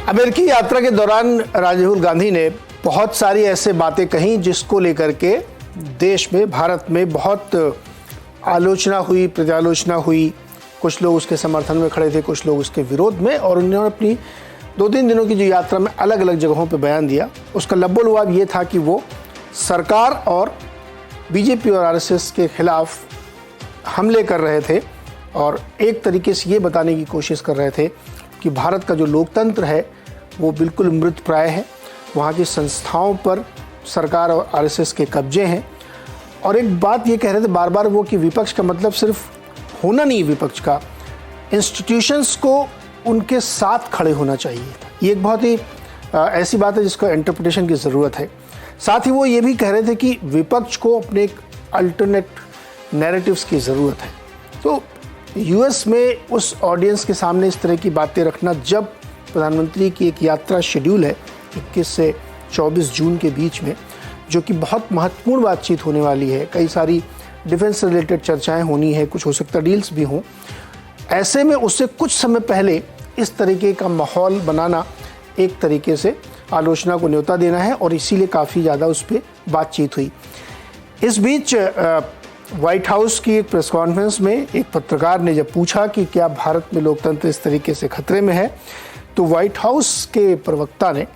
अमेरिकी यात्रा के दौरान राहुल गांधी ने बहुत सारी ऐसे बातें कही जिसको लेकर के देश में, भारत में बहुत आलोचना हुई, प्रत्यालोचना हुई। कुछ लोग उसके समर्थन में खड़े थे, कुछ लोग उसके विरोध में, और उन्होंने अपनी 2-3 दिनों की जो यात्रा में अलग अलग जगहों पर बयान दिया। उसका लब्बो-लुआब ये था कि वो सरकार और बीजेपी और आरएसएस के खिलाफ हमले कर रहे थे और एक तरीके से ये बताने की कोशिश कर रहे थे कि भारत का जो लोकतंत्र है वो बिल्कुल मृतप्राय है। वहाँ की संस्थाओं पर सरकार और आरएसएस के कब्जे हैं। और एक बात ये कह रहे थे बार बार वो कि विपक्ष का मतलब सिर्फ होना नहीं, विपक्ष का इंस्टीट्यूशंस को उनके साथ खड़े होना चाहिए। ये एक बहुत ही ऐसी बात है जिसको इंटरप्रिटेशन की ज़रूरत है। साथ ही वो ये भी कह रहे थे कि विपक्ष को अपने एक अल्टरनेट नैरेटिव्स की ज़रूरत है। तो यूएस में उस ऑडियंस के सामने इस तरह की बातें रखना, जब प्रधानमंत्री की एक यात्रा शेड्यूल है 21 से 24 जून के बीच में, जो कि बहुत महत्वपूर्ण बातचीत होने वाली है, कई सारी डिफेंस से रिलेटेड चर्चाएं होनी है, कुछ हो सकता डील्स भी हों, ऐसे में उससे कुछ समय पहले इस तरीके का माहौल बनाना एक तरीके से आलोचना को न्योता देना है और इसीलिए काफ़ी ज़्यादा उस पर बातचीत हुई। इस बीच व्हाइट हाउस की एक प्रेस कॉन्फ्रेंस में एक पत्रकार ने जब पूछा कि क्या भारत में लोकतंत्र इस तरीके से खतरे में है, तो व्हाइट हाउस के प्रवक्ता ने,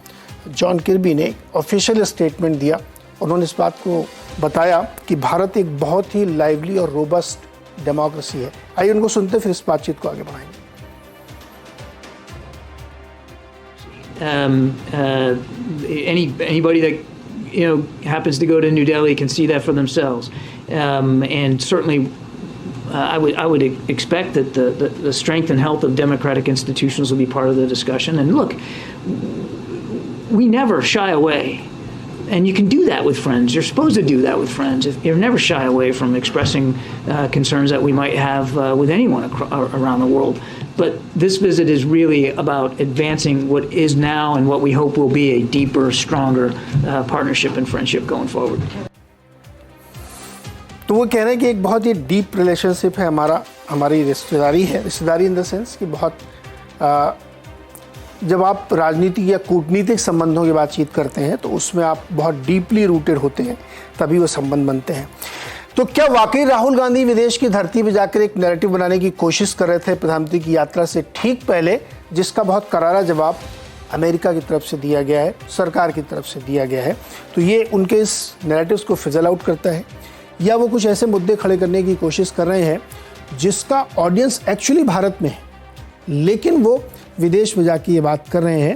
जॉन किर्बी ने, ऑफिशियल स्टेटमेंट दिया। उन्होंने इस बात को बताया कि भारत एक बहुत ही लाइवली और रोबस्ट डेमोक्रेसी है। आइए उनको सुनते फिर इस बातचीत को आगे बढ़ाएंगे। Anybody that happens to go to New Delhi can see that for themselves, and certainly I would expect that the strength and health of democratic institutions will be part of the discussion. And look, we never shy away, and you can do that with friends. You're supposed to do that with friends. You're never shy away from expressing concerns that we might have with anyone around the world. But this visit is really about advancing what is now and what we hope will be a deeper, stronger partnership and friendship going forward. तो वो कह रहे हैं कि एक बहुत ही deep relationship है हमारी रिश्तेदारी है। रिश्तेदारी इन द सेंस कि बहुत जब आप राजनीतिक या कूटनीतिक संबंधों की बातचीत करते हैं तो उसमें आप बहुत डीपली रूटेड होते हैं, तभी वो संबंध बनते हैं। तो क्या वाकई राहुल गांधी विदेश की धरती पर जाकर एक नैरेटिव बनाने की कोशिश कर रहे थे प्रधानमंत्री की यात्रा से ठीक पहले, जिसका बहुत करारा जवाब अमेरिका की तरफ से दिया गया है, सरकार की तरफ से दिया गया है? तो ये उनके इस नैरेटिव्स को फिजल आउट करता है, या वो कुछ ऐसे मुद्दे खड़े करने की कोशिश कर रहे हैं जिसका ऑडियंस एक्चुअली भारत में है, लेकिन वो विदेश में जाके ये बात कर रहे हैं,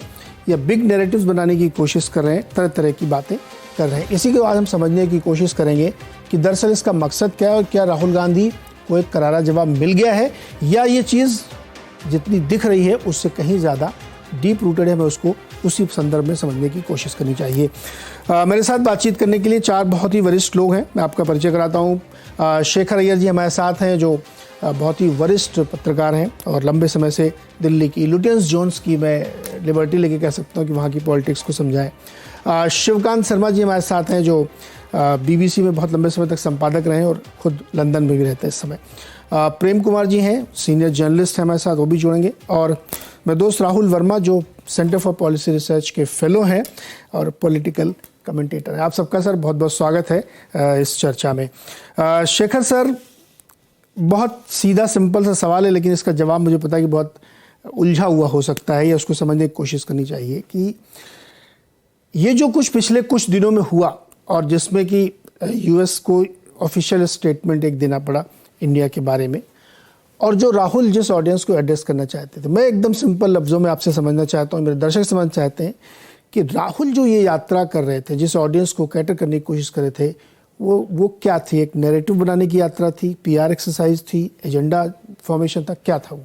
या बिग नैरेटिव्स बनाने की कोशिश कर रहे हैं, तरह तरह की बातें कर रहे हैं। इसी के बाद हम समझने की कोशिश करेंगे कि दरअसल इसका मकसद क्या है और क्या राहुल गांधी को एक करारा जवाब मिल गया है, या ये चीज़ जितनी दिख रही है उससे कहीं ज़्यादा डीप रूटेड है। हमें उसको उसी संदर्भ में समझने की कोशिश करनी चाहिए। मेरे साथ बातचीत करने के लिए 4 बहुत ही वरिष्ठ लोग हैं। मैं आपका परिचय कराता हूँ। शेखर अय्यर जी हमारे साथ हैं, जो बहुत ही वरिष्ठ पत्रकार हैं और लंबे समय से दिल्ली की लुटियंस जोन्स की, मैं लिबर्टी लेके कह सकता हूँ कि वहाँ की पॉलिटिक्स को समझाएं। शिवकांत शर्मा जी हमारे साथ हैं, जो बीबीसी में बहुत लंबे समय तक संपादक रहे हैं और खुद लंदन में भी रहते हैं इस समय। प्रेम कुमार जी हैं, सीनियर जर्नलिस्ट हैं हमारे साथ, वो भी जुड़ेंगे। और मेरे दोस्त राहुल वर्मा, जो सेंटर फॉर पॉलिसी रिसर्च के फेलो हैं और पॉलिटिकल कमेंटेटर हैं। आप सबका सर बहुत बहुत स्वागत है इस चर्चा में। शेखर सर, बहुत सीधा सिंपल सा सवाल है, लेकिन इसका जवाब मुझे पता है कि बहुत उलझा हुआ हो सकता है, या उसको समझने की कोशिश करनी चाहिए कि ये जो कुछ पिछले कुछ दिनों में हुआ और जिसमें कि यूएस को ऑफिशियल स्टेटमेंट एक देना पड़ा इंडिया के बारे में, और जो राहुल जिस ऑडियंस को एड्रेस करना चाहते थे, मैं एकदम सिंपल लफ्ज़ों में आपसे समझना चाहता हूँ, मेरे दर्शक समझ चाहते हैं कि राहुल जो ये यात्रा कर रहे थे, जिस ऑडियंस को कैटर करने की कोशिश कर रहे थे, वो क्या थी? एक नैरेटिव बनाने की यात्रा थी, पीआर एक्सरसाइज थी, एजेंडा फॉर्मेशन था, क्या था वो?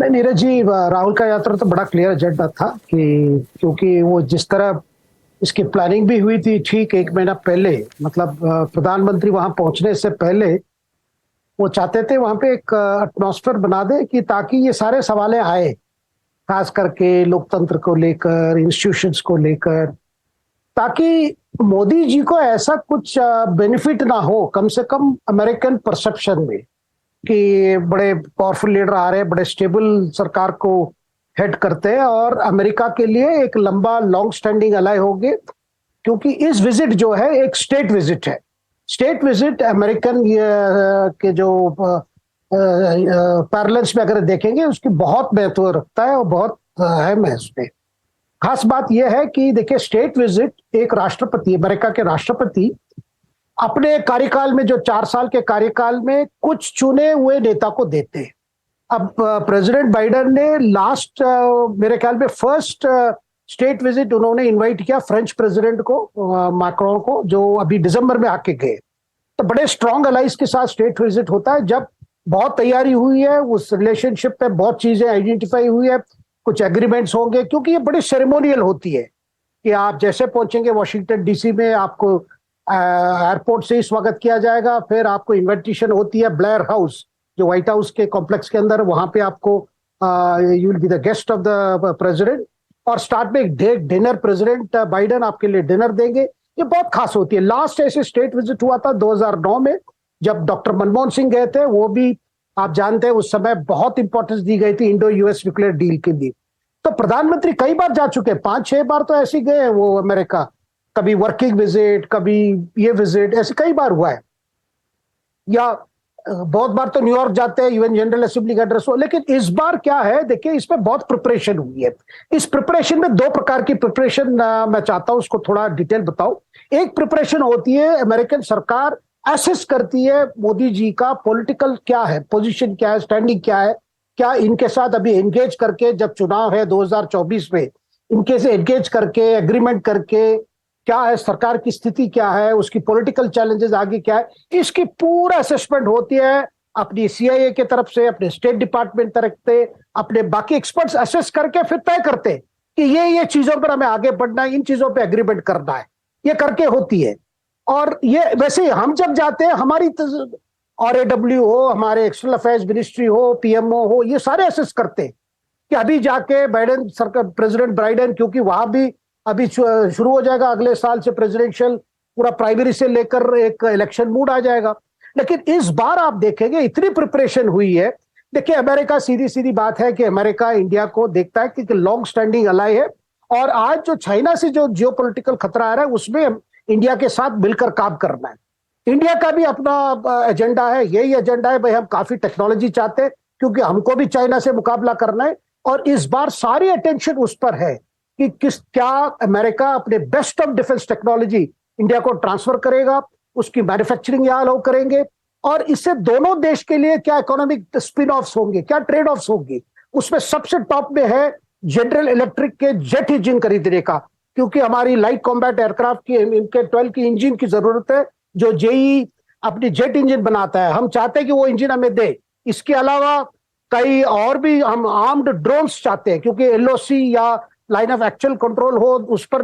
नहीं नीरज जी, राहुल का यात्रा तो बड़ा क्लियर एजेंडा था कि क्योंकि वो जिस तरह इसकी प्लानिंग भी हुई थी ठीक 1 महीना पहले, मतलब प्रधानमंत्री वहां पहुंचने से पहले वो चाहते थे वहां पे एक एटमॉस्फेयर बना दे कि ताकि ये सारे सवालें आए, खास करके लोकतंत्र को लेकर, इंस्टीट्यूशंस को लेकर, ताकि मोदी जी को ऐसा कुछ बेनिफिट ना हो, कम से कम अमेरिकन परसेप्शन में, कि बड़े पावरफुल लीडर आ रहे हैं, बड़े स्टेबल सरकार को हेड करते हैं और अमेरिका के लिए एक लंबा लॉन्ग स्टैंडिंग अलाय होंगे, क्योंकि इस विजिट जो है एक स्टेट विजिट है। स्टेट विजिट अमेरिकन के जो पैरेलल्स में अगर देखेंगे उसकी बहुत महत्व रखता है और बहुत अहम है उसमें। खास बात यह है कि देखिए, स्टेट विजिट एक राष्ट्रपति, अमेरिका के राष्ट्रपति अपने कार्यकाल में, जो 4 साल के कार्यकाल में कुछ चुने हुए नेता को देते हैं। अब प्रेसिडेंट बाइडेन ने लास्ट मेरे ख्याल में फर्स्ट स्टेट विजिट उन्होंने इनवाइट किया फ्रेंच प्रेसिडेंट को, मैक्रोन को, जो अभी दिसंबर में आके गए। तो बड़े स्ट्रांग अलाइज के साथ स्टेट विजिट होता है जब बहुत तैयारी हुई है, उस रिलेशनशिप पे बहुत चीजें आइडेंटिफाई हुई है, कुछ एग्रीमेंट्स होंगे, क्योंकि ये बड़ी सेरेमोनियल होती है कि आप जैसे पहुंचेंगे वॉशिंगटन डीसी में, आपको एयरपोर्ट से ही स्वागत किया जाएगा, फिर आपको इन्विटेशन होती है ब्लेयर हाउस, जो व्हाइट हाउस के कॉम्प्लेक्स के अंदर, वहां पे आपको you will be the guest of the president, और स्टार्ट में एक डिनर, प्रेसिडेंट बाइडेन आपके लिए डिनर देंगे। ये बहुत खास होती है। लास्ट ऐसे स्टेट विजिट हुआ था 2009 में, जब डॉक्टर मनमोहन सिंह गए थे। वो भी आप जानते हैं उस समय बहुत इंपॉर्टेंस दी गई थी इंडो यूएस न्यूक्लियर डील के लिए। तो प्रधानमंत्री कई बार जा चुके हैं, 5-6 बार तो ऐसे गए हैं वो अमेरिका, कभी वर्किंग विजिट, कभी ये विजिट, ऐसे कई बार हुआ है। या बहुत बार तो न्यूयॉर्क जाते हैं, यूएन जनरल असेंबली का एड्रेस हो। लेकिन इस बार क्या है, देखिए इसमें बहुत प्रिपरेशन हुई है। इस प्रिपरेशन में 2 प्रकार की प्रिपरेशन मैं चाहता हूं उसको थोड़ा डिटेल बताऊं। एक प्रिपरेशन होती है, अमेरिकन सरकार असेस करती है मोदी जी का पॉलिटिकल क्या है, पोजीशन क्या है, स्टैंडिंग क्या है, क्या इनके साथ अभी एंगेज करके, जब चुनाव है 2024 में, इनके से एंगेज करके, एग्रीमेंट करके, क्या है सरकार की स्थिति, क्या है उसकी पॉलिटिकल चैलेंजेस आगे क्या है, इसकी पूरा असेसमेंट होती है अपनी सीआईए की तरफ से, अपने स्टेट डिपार्टमेंट तरफ से, अपने बाकी एक्सपर्ट्स असेस करके फिर तय करते हैं कि ये चीजों पर हमें आगे बढ़ना है, इन चीजों पे एग्रीमेंट करना है, ये करके होती है। और ये वैसे हम जब जाते हैं, हमारी RAW हो, हमारे एक्सटर्नल अफेयर्स मिनिस्ट्री हो, PMO हो, ये सारे असेस करते हैं कि अभी जाके बाइडेन सरकार, प्रेसिडेंट बाइडेन, क्योंकि वहां भी अभी शुरू हो जाएगा अगले साल से प्रेसिडेंशियल, पूरा प्राइमरी से लेकर एक इलेक्शन मूड आ जाएगा। लेकिन इस बार आप देखेंगे इतनी प्रिपरेशन हुई है। देखिए, अमेरिका, सीधी सीधी बात है कि अमेरिका इंडिया को देखता है कि लॉन्ग स्टैंडिंग अलाई है, और आज जो चाइना से जो जियोपॉलिटिकल खतरा आ रहा है उसमें इंडिया के साथ मिलकर काम करना है। इंडिया का भी अपना एजेंडा है, यही एजेंडा है भाई, हम काफी टेक्नोलॉजी चाहते हैं क्योंकि हमको भी चाइना से मुकाबला करना है। और इस बार सारी अटेंशन उस पर है कि क्या अमेरिका अपने best of defence technology India को ट्रांसफर करेगा, उसकी मैन्युफैक्चरिंग यहाँ अलाउ करेंगे, और इससे दोनों देश के लिए क्या इकोनॉमिक स्पिन ऑफ्स होंगे, क्या ट्रेड ऑफ्स होंगे। उसमें सबसे टॉप में है जनरल इलेक्ट्रिक के जेट इंजन खरीदने का, क्योंकि हमारी लाइट कॉम्बैट एयरक्राफ्ट की इनके 12 की इंजन की जरूरत है, जो जेई अपनी जेट इंजन बनाता है, हम चाहते हैं कि वो इंजन हमें दे। इसके अलावा कई और भी हम आर्म्ड ड्रोन्स चाहते हैं, क्योंकि LOC या लाइन ऑफ एक्चुअल कंट्रोल हो, उस पर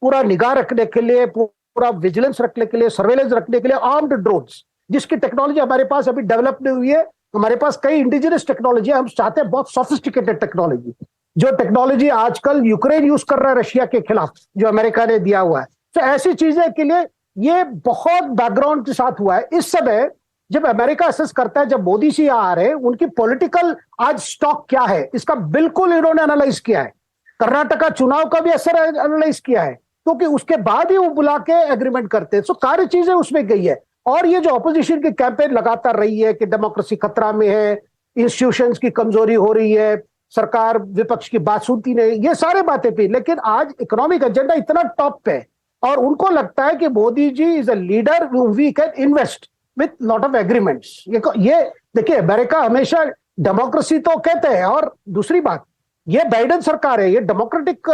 पूरा निगाह रखने के लिए, पूरा विजिलेंस रखने के लिए, सर्वेलेंस रखने के लिए आर्म्ड ड्रोन्स, जिसकी टेक्नोलॉजी हमारे पास अभी डेवलप नहीं हुई है। हमारे पास कई इंडिजिनस टेक्नोलॉजी है, हम चाहते हैं बहुत सोफिस्टिकेटेड टेक्नोलॉजी, जो टेक्नोलॉजी आजकल यूक्रेन यूज कर रहा है रशिया के खिलाफ, जो अमेरिका ने दिया हुआ है। तो ऐसी चीजें के लिए ये बहुत बैकग्राउंड के साथ हुआ है। इस समय जब अमेरिका असेस करता है, जब मोदी जी आ रहे हैं, उनकी पॉलिटिकल आज स्टॉक क्या है, इसका बिल्कुल इन्होंने एनालाइज किया है। कर्नाटका चुनाव का भी असर एनालाइज किया है, क्योंकि उसके बाद ही वो बुला के एग्रीमेंट करते हैं। सो सारी चीजें उसमें गई है। और ये जो ऑपोजिशन की कैंपेन लगातार रही है कि डेमोक्रेसी खतरा में है, इंस्टीट्यूशंस की कमजोरी हो रही है, सरकार विपक्ष की बात सुनती नहीं, ये सारे बातें भी, लेकिन आज इकोनॉमिक एजेंडा इतना टॉप पे है और उनको लगता है कि Modi ji is a leader we can invest with lot of agreements. ये देखिए, अमेरिका हमेशा डेमोक्रेसी तो कहते हैं, और दूसरी बात, ये बाइडेन सरकार है, ये डेमोक्रेटिक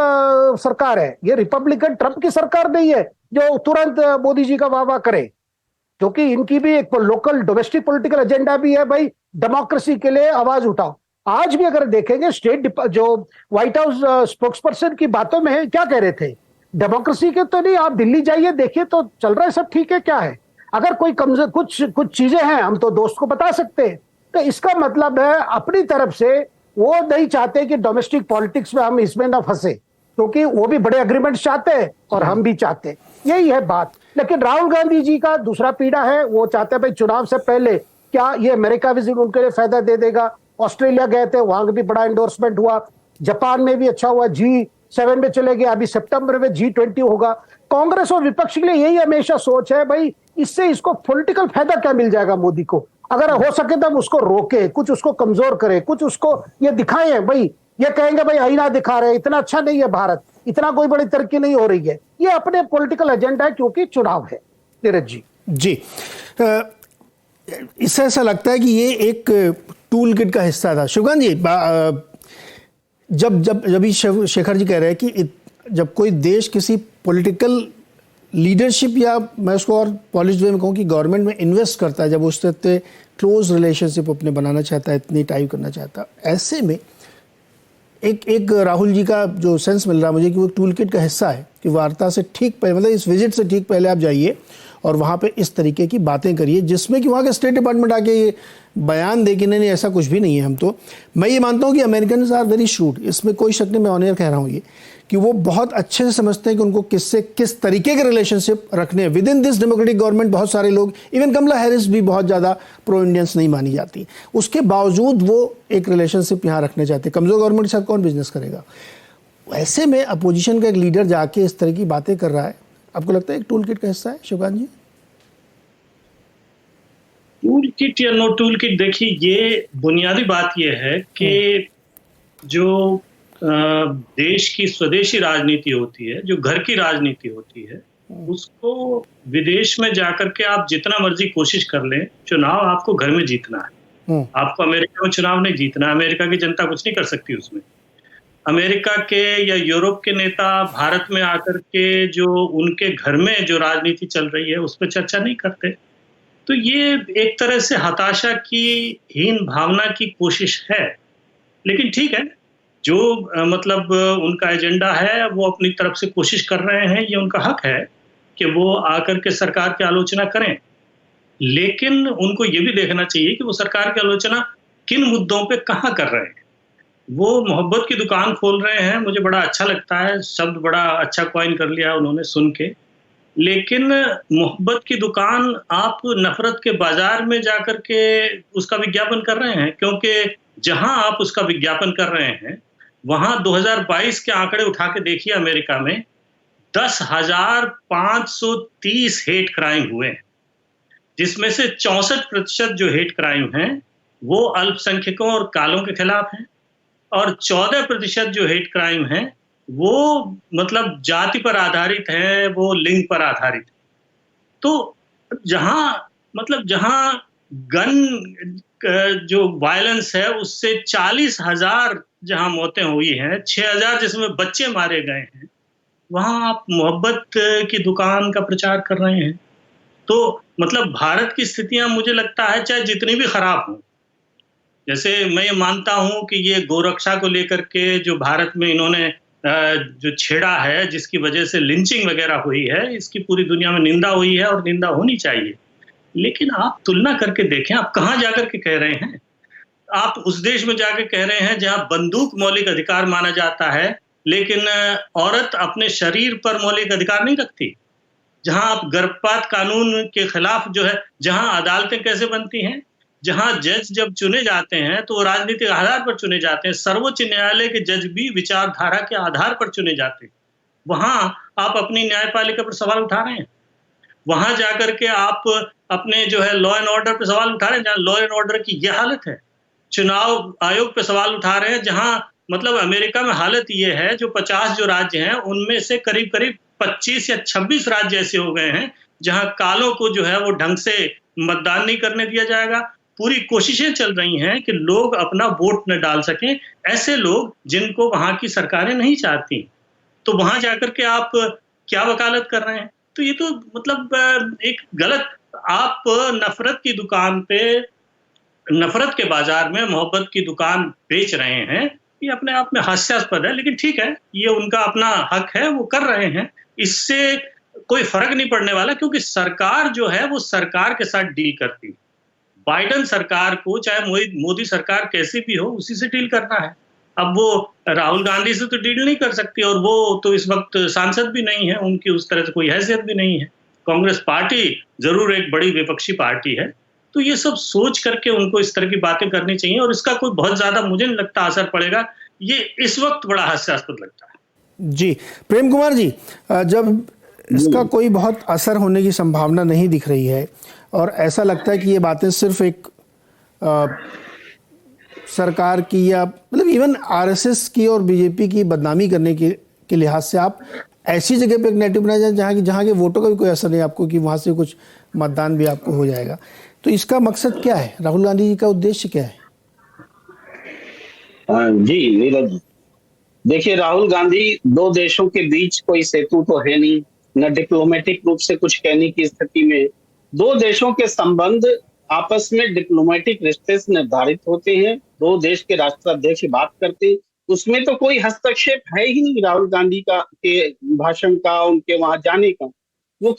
सरकार है, ये रिपब्लिकन ट्रंप की सरकार नहीं है जो तुरंत मोदी जी का वाह वाह करे, क्योंकि इनकी भी एक लोकल डोमेस्टिक पॉलिटिकल एजेंडा भी है, भाई डेमोक्रेसी के लिए आवाज उठाओ। आज भी अगर देखेंगे स्टेट जो व्हाइट हाउस स्पोक्सपर्सन की बातों में क्या कह रहे थे, डेमोक्रेसी के तो नहीं, आप दिल्ली जाइए देखिए तो चल रहा है सब ठीक है, क्या है, अगर कोई कमजोर कुछ चीजें हैं हम तो दोस्त को बता सकते हैं। तो इसका मतलब है अपनी तरफ से वो नहीं चाहते कि डोमेस्टिक पॉलिटिक्स में हम इसमें ना फंसे, क्योंकि वो भी बड़े एग्रीमेंट चाहते हैं और हम भी चाहते हैं, यही है बात। लेकिन राहुल गांधी जी का दूसरा पीड़ा है, वो चाहते हैं भाई चुनाव से पहले क्या ये अमेरिका विजिट उनके लिए फायदा दे देगा? ऑस्ट्रेलिया गए थे, वहां भी बड़ा एंडोर्समेंट हुआ, जापान में भी अच्छा हुआ, G7 में चले गए, अभी सितंबर में G20 होगा। कांग्रेस और विपक्ष के लिए यही हमेशा सोच है, भाई इससे इसको पॉलिटिकल फायदा क्या मिल जाएगा मोदी को, अगर हो सके तो हम उसको रोके, कुछ उसको कमजोर करे, कुछ उसको ये दिखाए, भाई ये कहेंगे भाई आईना दिखा रहे, इतना अच्छा नहीं है भारत, इतना कोई बड़ी तरक्की नहीं हो रही है। ये अपने पॉलिटिकल एजेंडा है क्योंकि चुनाव है। नीरज जी जी, इससे ऐसा लगता है कि ये एक टूल किट का हिस्सा था। शिवकांत जी, जब ही शेखर जी कह रहे हैं कि जब कोई देश किसी पॉलिटिकल लीडरशिप या मैं उसको और पॉलिश वे में कहूँ कि गवर्नमेंट में इन्वेस्ट करता है, जब उससे इतने क्लोज रिलेशनशिप अपने बनाना चाहता है, इतनी टाइप करना चाहता है, ऐसे में एक राहुल जी का जो सेंस मिल रहा है मुझे कि वो टूल किट का हिस्सा है कि वार्ता से ठीक पहले, मतलब इस विजिट से ठीक पहले आप जाइए और वहाँ पे इस तरीके की बातें करिए, जिसमें कि वहाँ के स्टेट डिपार्टमेंट आके ये बयान दे कि नहीं ऐसा कुछ भी नहीं है। हम तो मैं ये मानता हूँ कि अमेरिकन आर वेरी श्रूड, इसमें कोई शक नहीं, मैं ऑन एयर कह रहा हूँ ये कि वो बहुत अच्छे से समझते हैं कि उनको किससे किस तरीके के रिलेशनशिप रखने हैं with in this democratic government. बहुत सारे लोग, इवन कमला हैरिस भी बहुत ज़्यादा प्रो इंडियंस नहीं मानी जाती, उसके बावजूद वो एक रिलेशनशिप यहाँ रखने चाहते हैं। कमज़ोर गवर्नमेंट के साथ कौन बिजनेस करेगा? ऐसे में अपोजिशन का एक लीडर जाके इस तरह की बातें कर रहा है, आपको लगता है एक टूल किट का हिस्सा है शिवकांत जी? टूल किट या नो टूल किट, देखिए ये बुनियादी बात ये है कि जो देश की स्वदेशी राजनीति होती है, जो घर की राजनीति होती है, उसको विदेश में जाकर के आप जितना मर्जी कोशिश कर लें, चुनाव आपको घर में जीतना है। आपको अमेरिका में चुनाव नहीं जीतना है, अमेरिका की जनता कुछ नहीं कर सकती उसमें। अमेरिका के या यूरोप के नेता भारत में आकर के जो उनके घर में जो राजनीति चल रही है उस पर चर्चा नहीं करते। तो ये एक तरह से हताशा की हीन भावना की कोशिश है, लेकिन ठीक है, जो मतलब उनका एजेंडा है वो अपनी तरफ से कोशिश कर रहे हैं, ये उनका हक है कि वो आकर के सरकार की आलोचना करें, लेकिन उनको ये भी देखना चाहिए कि वो सरकार की आलोचना किन मुद्दों पे कहाँ कर रहे हैं। वो मोहब्बत की दुकान खोल रहे हैं, मुझे बड़ा अच्छा लगता है, शब्द बड़ा अच्छा कॉइन कर लिया उन्होंने सुन के, लेकिन मोहब्बत की दुकान आप नफरत के बाजार में जाकर के उसका विज्ञापन कर रहे हैं, क्योंकि जहां आप उसका विज्ञापन कर रहे हैं वहां 2022 के आंकड़े उठा के देखिए, अमेरिका में 10,530 हेट क्राइम हुए हैं, जिसमें से 64% जो हेट क्राइम हैं वो अल्पसंख्यकों और कालों के खिलाफ हैं, और 14% जो हेट क्राइम हैं वो मतलब जाति पर आधारित है, वो लिंग पर आधारित है। तो जहां गन जो वायलेंस है उससे 40,000 जहां मौतें हुई हैं, 6,000 जिसमें बच्चे मारे गए हैं, वहां आप मोहब्बत की दुकान का प्रचार कर रहे हैं। तो मतलब भारत की स्थितियां मुझे लगता है चाहे जितनी भी खराब हों, जैसे मैं ये मानता हूं कि ये गोरक्षा को लेकर के जो भारत में इन्होंने जो छेड़ा है, जिसकी वजह से लिंचिंग वगैरह हुई है, इसकी पूरी दुनिया में निंदा हुई है और निंदा होनी चाहिए। लेकिन आप तुलना करके देखें, आप कहाँ जाकर के कह रहे हैं? आप उस देश में जाकर कह रहे हैं जहां बंदूक मौलिक अधिकार माना जाता है, लेकिन औरत अपने शरीर पर मौलिक अधिकार नहीं रखती। जहां आप गर्भपात कानून के खिलाफ जो है, जहां अदालतें कैसे बनती हैं, जहां जज जब चुने जाते हैं तो वो राजनीतिक आधार पर चुने जाते हैं, सर्वोच्च न्यायालय के जज भी विचारधारा के आधार पर चुने जाते हैं, वहां आप अपनी न्यायपालिका पर सवाल उठा रहे हैं। वहां जाकर के आप अपने जो है लॉ एंड ऑर्डर पे सवाल उठा रहे हैं, जहां लॉ एंड ऑर्डर की यह हालत है। चुनाव आयोग पे सवाल उठा रहे हैं, जहां मतलब अमेरिका में हालत ये है, जो 50 जो राज्य हैं उनमें से करीब करीब 25 या 26 राज्य ऐसे हो गए हैं जहां कालों को जो है वो ढंग से मतदान नहीं करने दिया जाएगा। पूरी कोशिशें चल रही हैं कि लोग अपना वोट न डाल सकें, ऐसे लोग जिनको वहां की सरकारें नहीं चाहती। तो वहां जाकर के आप क्या वकालत कर रहे हैं? तो ये तो मतलब एक गलत, आप नफरत की दुकान पे, नफरत के बाजार में मोहब्बत की दुकान बेच रहे हैं। ये अपने आप में हास्यास्पद है, लेकिन ठीक है, ये उनका अपना हक है, वो कर रहे हैं। इससे कोई फर्क नहीं पड़ने वाला, क्योंकि सरकार जो है वो सरकार के साथ डील करती है। बाइडेन सरकार को चाहे मोदी सरकार कैसी भी हो, उसी से डील करना है। अब वो राहुल गांधी से तो डील नहीं कर सकती, और वो तो इस वक्त सांसद भी नहीं है, उनकी उस तरह से कोई हैसियत भी नहीं है। कांग्रेस पार्टी जरूर एक बड़ी विपक्षी पार्टी है, तो ये सब सोच करके उनको इस तरह की बातें करनी चाहिए, और इसका कोई बहुत ज्यादा मुझे नहीं लगता असर पड़ेगा। ये इस वक्त बड़ा हास्यास्पद लगता है। जी, प्रेम कुमार जी, जब इसका कोई बहुत असर होने की संभावना नहीं दिख रही है और ऐसा लगता है कि ये बातें सिर्फ एक सरकार की या मतलब इवन आरएसएस की और बीजेपी की बदनामी करने के लिहाज से आप ऐसी जगह पे एक नैरेटिव बनाया जाए जहाँ के वोटों का भी कोई असर नहीं आपको, कि वहाँ से कुछ मतदान भी आपको हो जाएगा, तो इसका मकसद क्या है? राहुल गांधी जी का उद्देश्य क्या है? जी नीरज जी, देखिए राहुल गांधी दो देशों के बीच कोई सेतु तो है नहीं, न डिप्लोमेटिक रूप से कुछ कहने की स्थिति में। दो देशों के संबंध आपस में डिप्लोमेटिक रिश्ते से निर्धारित होते हैं, दो देश के राष्ट्राध्यक्ष बात करते हैं, उसमें तो कोई हस्तक्षेप है ही नहीं राहुल गांधी का के भाषण का, उनके वहां जाने का। वो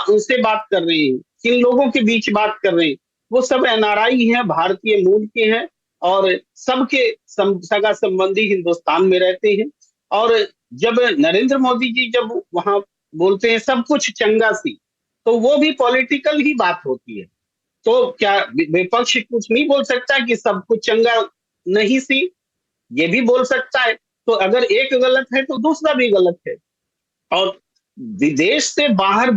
उनसे बात कर रहे हैं, किन लोगों के बीच बात कर रहे हैं? वो सब एनआरआई हैं, भारतीय मूल के हैं और सबके सगा संबंधी हिंदुस्तान में रहते हैं। और जब नरेंद्र मोदी जी जब वहां बोलते हैं सब कुछ चंगा सी, तो वो भी पॉलिटिकल ही बात होती है। तो क्या विपक्ष कुछ नहीं बोल सकता कि सब कुछ चंगा नहीं सी? ये भी बोल सकता है। तो अगर एक गलत है तो दूसरा भी गलत है। और विदेश से बाहर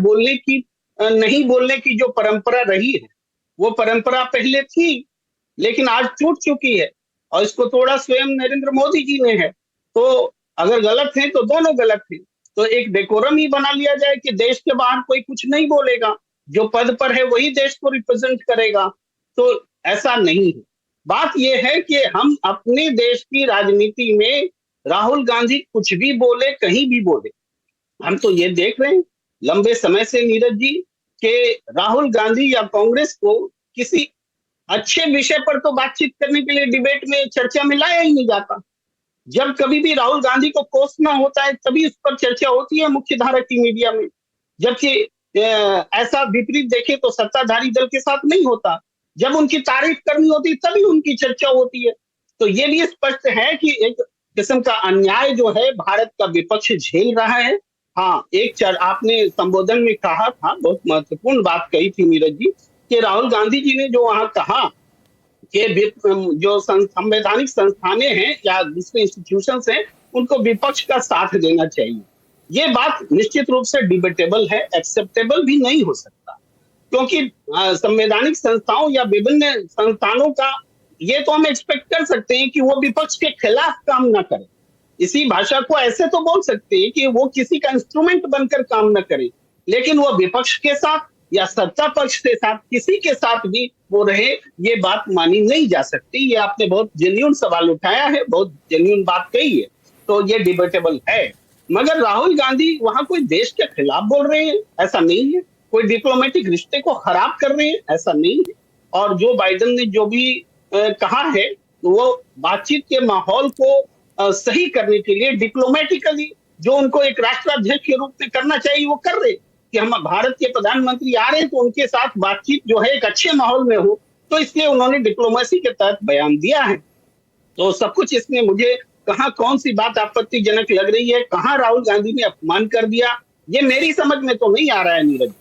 नहीं बोलने की जो परंपरा रही है, वो परंपरा पहले थी लेकिन आज टूट चुकी है, और इसको तोड़ा स्वयं नरेंद्र मोदी जी ने है। तो अगर गलत है तो दोनों गलत है। तो एक डेकोरम ही बना लिया जाए कि देश के बाहर कोई कुछ नहीं बोलेगा, जो पद पर है वही देश को रिप्रेजेंट करेगा, तो ऐसा नहीं है। बात यह है कि हम अपने देश की राजनीति में राहुल गांधी कुछ भी बोले, कहीं भी बोले, हम तो ये देख रहे हैं लंबे समय से नीरज जी कि राहुल गांधी या कांग्रेस को किसी अच्छे विषय पर तो बातचीत करने के लिए डिबेट में, चर्चा में लाया ही नहीं जाता। जब कभी भी राहुल गांधी को कोसना होता है तभी उस पर चर्चा होती है मुख्य धारा की मीडिया में, जबकि ऐसा विपरीत देखें तो सत्ताधारी दल के साथ नहीं होता। जब उनकी तारीफ करनी होती तभी उनकी चर्चा होती है। तो ये भी स्पष्ट है कि एक किस्म का अन्याय जो है भारत का विपक्ष झेल रहा है। हाँ, आपने संबोधन में कहा था, बहुत महत्वपूर्ण बात कही थी नीरज जी, कि राहुल गांधी जी ने जो वहां कहा कि जो संवैधानिक संस्थानें हैं या दूसरे इंस्टीट्यूशंस हैं, उनको विपक्ष का साथ देना चाहिए। ये बात निश्चित रूप से डिबेटेबल है, एक्सेप्टेबल भी नहीं हो सकता, क्योंकि संवैधानिक संस्थाओं या विभिन्न संस्थानों का ये तो हम एक्सपेक्ट कर सकते हैं कि वो विपक्ष के खिलाफ काम ना करे। इसी भाषा को ऐसे तो बोल सकते हैं कि वो किसी का इंस्ट्रूमेंट बनकर काम न करे, लेकिन वो विपक्ष के साथ या सत्ता पक्ष के साथ किसी के साथ भी वो रहे, ये बात मानी नहीं जा सकती। ये आपने बहुत जेन्युइन सवाल उठाया है, बहुत जेन्युइन बात कही है, तो ये डिबेटेबल है। मगर राहुल गांधी वहां कोई देश के खिलाफ बोल रहे हैं ऐसा नहीं है, कोई डिप्लोमेटिक रिश्ते को खराब कर रहे हैं ऐसा नहीं है। और जो बाइडेन ने जो भी कहा है वो बातचीत के माहौल को सही करने के लिए डिप्लोमेटिकली जो उनको एक राष्ट्राध्यक्ष के रूप में करना चाहिए वो कर रहे, कि हम भारत के प्रधानमंत्री आ रहे हैं तो उनके साथ बातचीत जो है एक अच्छे माहौल में हो, तो इसलिए उन्होंने डिप्लोमेसी के तहत बयान दिया है। तो सब कुछ इसमें मुझे कहाँ कौन सी बात आपत्तिजनक लग रही है, कहाँ राहुल गांधी ने अपमान कर दिया, ये मेरी समझ में तो नहीं आ रहा है नीरज।